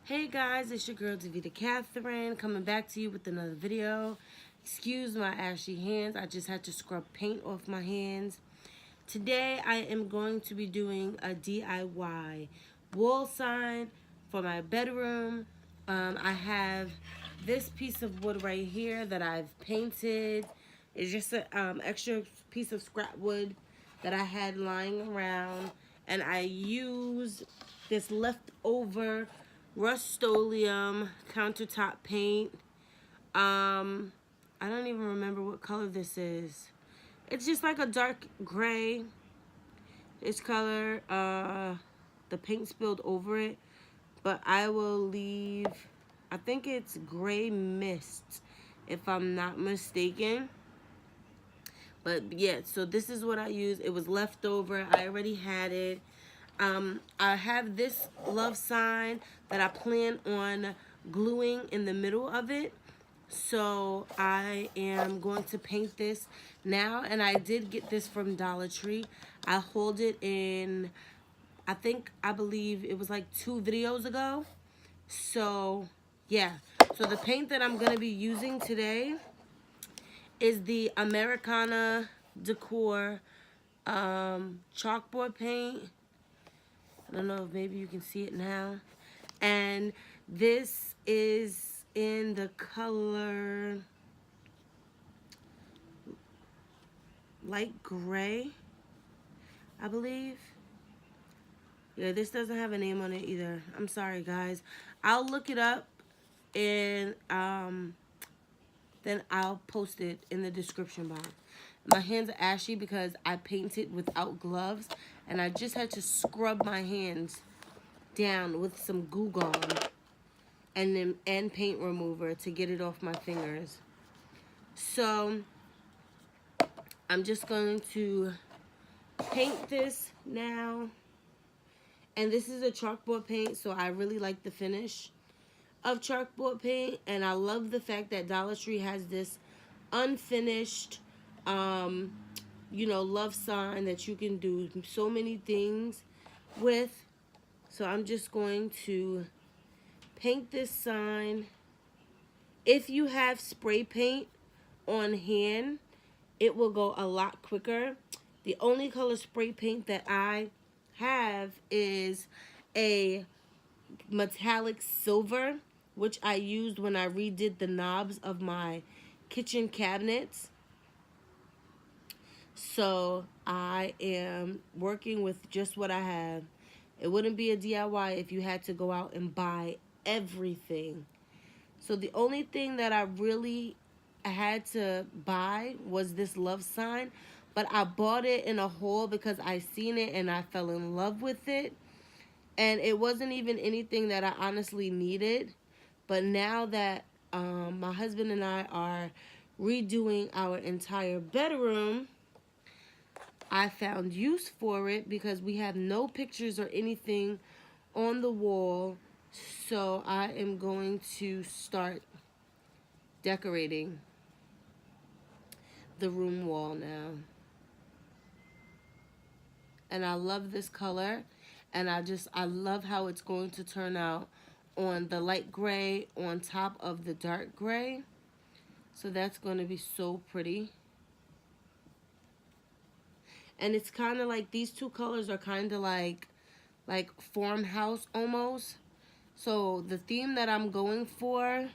Hey guys, it's your girl Davita Catherine coming back to you with another video. Excuse my ashy hands, I just had to scrub paint off my hands. Today I am going to be doing a DIY wall sign for my bedroom. I have this piece of wood right here that I've painted. It's just an extra piece of scrap wood that I had lying around, and I use this leftover Rust-Oleum countertop paint. I don't even remember what color this is. It's just like a dark gray. This color, the paint spilled over it, but I will leave, I think it's gray mist, if I'm not mistaken. But yeah, so this is what I use. It was left over. I already had it. I have this love sign that I plan on gluing in the middle of it. So I am going to paint this now, and I did get this from Dollar Tree. I hauled it in, I believe it was like 2 videos ago. So yeah, so the paint that I'm gonna be using today is the Americana Decor chalkboard paint. I don't know if maybe you can see it now. And this is in the color light gray, I believe. Yeah, this doesn't have a name on it either. I'm sorry, guys. I'll look it up, and then I'll post it in the description box. My hands are ashy because I painted without gloves, and I just had to scrub my hands down with some Goo Gone and paint remover to get it off my fingers. So I'm just going to paint this now. And this is a chalkboard paint, so I really like the finish of chalkboard paint. And I love the fact that Dollar Tree has this unfinished, love sign that you can do so many things with. So I'm just going to paint this sign. If you have spray paint on hand, it will go a lot quicker. The only color spray paint that I have is a metallic silver, which I used when I redid the knobs of my kitchen cabinets. So I am working with just what I have. It wouldn't be a DIY if you had to go out and buy everything. So the only thing that I really had to buy was this love sign, but I bought it in a haul because I seen it and I fell in love with it. And it wasn't even anything that I honestly needed. But now that my husband and I are redoing our entire bedroom, I found use for it because we have no pictures or anything on the wall. So I am going to start decorating the room wall now. And I love this color, and I love how it's going to turn out on the light gray on top of the dark gray. So that's going to be so pretty. And it's kind of like, these two colors are kind of like farmhouse almost. So the theme that I'm going for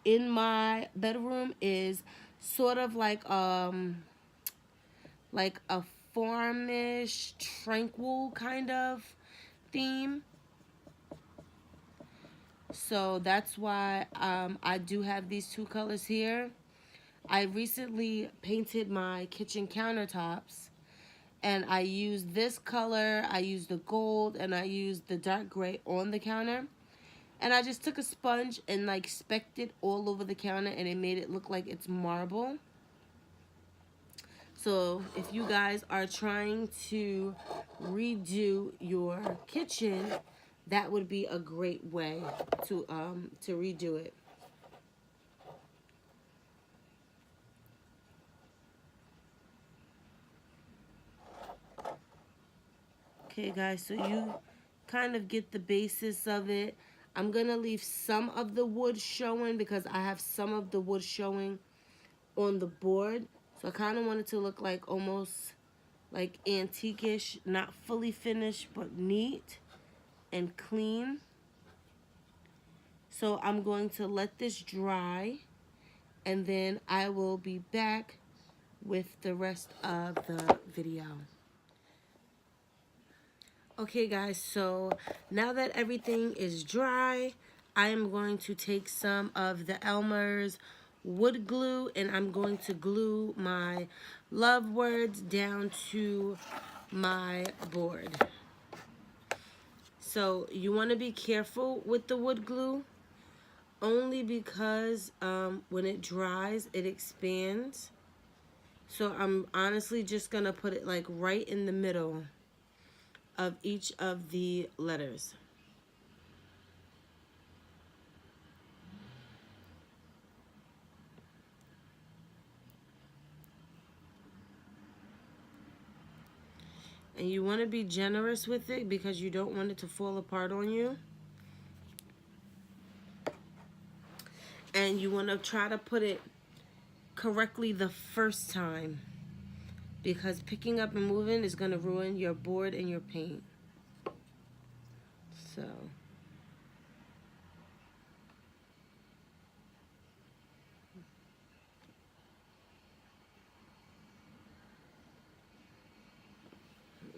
in my bedroom is sort of like a farmish, tranquil kind of theme. So that's why I do have these two colors here. I recently painted my kitchen countertops, and I used this color, I used the gold, and I used the dark gray on the counter. And I just took a sponge and like specked it all over the counter, and it made it look like it's marble. So if you guys are trying to redo your kitchen, that would be a great way to redo it. Okay guys, so you kind of get the basis of it. I'm gonna leave some of the wood showing because I have some of the wood showing on the board. So I kind of want it to look like almost like antique-ish, not fully finished, but neat and clean. So I'm going to let this dry, and then I will be back with the rest of the video. Okay guys, so now that everything is dry, I am going to take some of the Elmer's wood glue and I'm going to glue my love words down to my board. So you want to be careful with the wood glue, only because when it dries, it expands. So I'm honestly just going to put it like right in the middle of each of the letters. And you want to be generous with it because you don't want it to fall apart on you. And you want to try to put it correctly the first time, because picking up and moving is going to ruin your board and your paint. So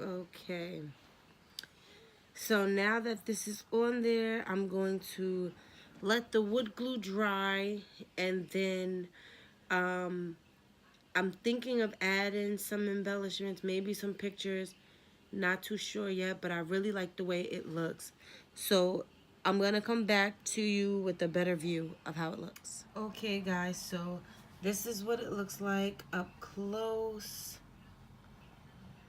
okay, so now that this is on there, I'm going to let the wood glue dry, and then I'm thinking of adding some embellishments, maybe some pictures. Not too sure yet, but I really like the way it looks. So I'm going to come back to you with a better view of how it looks. Okay guys, so this is what it looks like up close.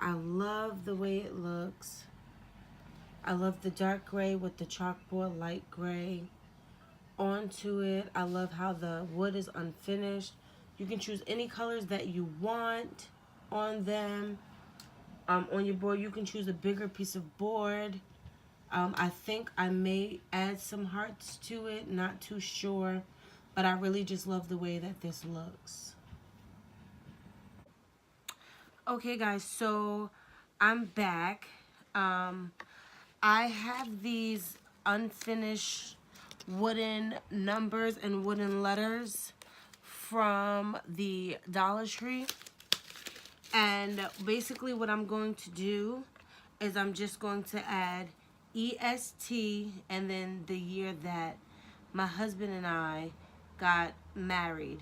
I love the way it looks. I love the dark gray with the chalkboard light gray onto it. I love how the wood is unfinished. You can choose any colors that you want on them. On your board, you can choose a bigger piece of board. I think I may add some hearts to it, not too sure, but I really just love the way that this looks. Okay guys, so I'm back. I have these unfinished wooden numbers and wooden letters from the Dollar Tree. And basically what I'm going to do is I'm just going to add EST and then the year that my husband and I got married.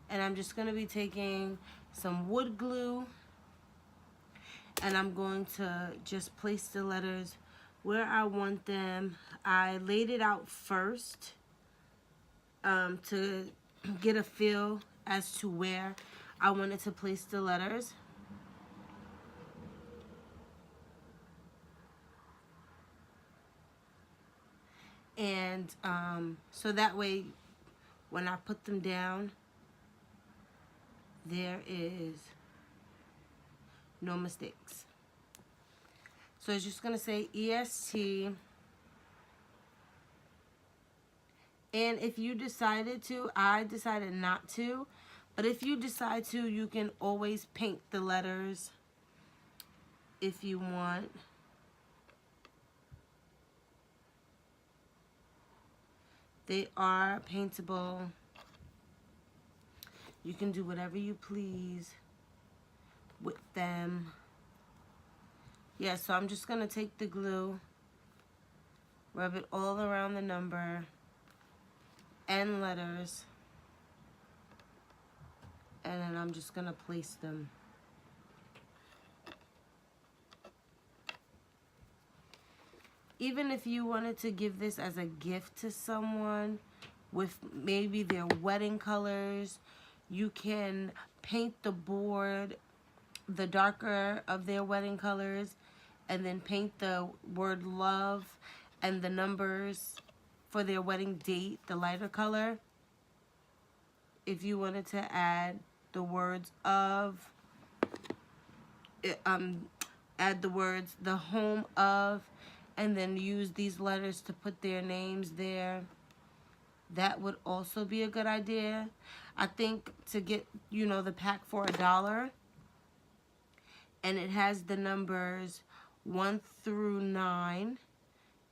And I'm just going to be taking some wood glue and I'm going to just place the letters where I want them. I laid it out first to get a feel as to where I wanted to place the letters. And so that way when I put them down, there is no mistakes. So it's just going to say EST. And if you decided to, I decided not to, but if you decide to, you can always paint the letters if you want. They are paintable. You can do whatever you please with them. Yeah, so I'm just going to take the glue, rub it all around the number and letters, and then I'm just going to place them. Even if you wanted to give this as a gift to someone with maybe their wedding colors, you can paint the board the darker of their wedding colors and then paint the word love and the numbers for their wedding date the lighter color. If you wanted to add the words of, add the words the home of and then use these letters to put their names there. That would also be a good idea. I think to get, you know, the pack for $1, and it has the numbers 1 through 9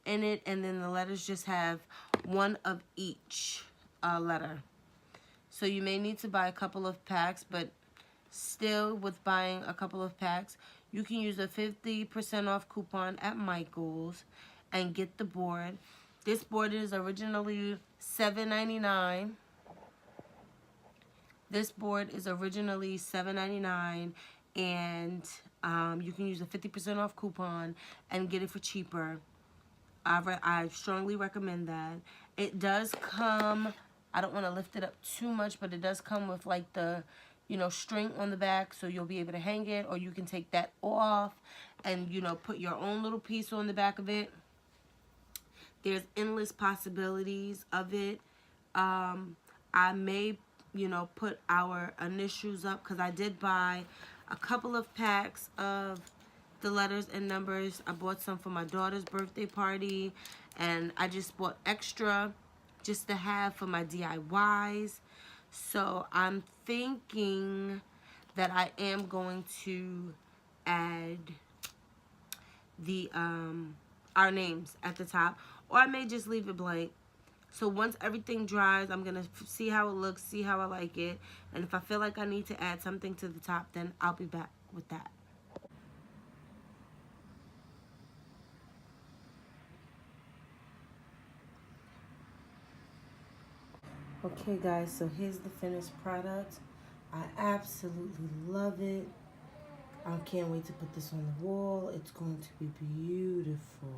in it, and then the letters just have one of each letter. So you may need to buy a couple of packs, but still, with buying a couple of packs, you can use a 50% off coupon at Michael's and get the board. This board is originally $7.99. This board is originally $7.99, and you can use a 50% off coupon and get it for cheaper. I strongly recommend that. It does come, I don't want to lift it up too much, but it does come with like the, you know, string on the back, so you'll be able to hang it, or you can take that off and, you know, put your own little piece on the back of it. There's endless possibilities of it. I may, you know, put our initials up, because I did buy a couple of packs of the letters and numbers. I bought some for my daughter's birthday party, and I just bought extra just to have for my DIYs. So I'm thinking that I am going to add the our names at the top, or I may just leave it blank. So once everything dries, I'm going to see how it looks, see how I like it. And if I feel like I need to add something to the top, then I'll be back with that. Okay guys, so here's the finished product. I absolutely love it. I can't wait to put this on the wall. It's going to be beautiful.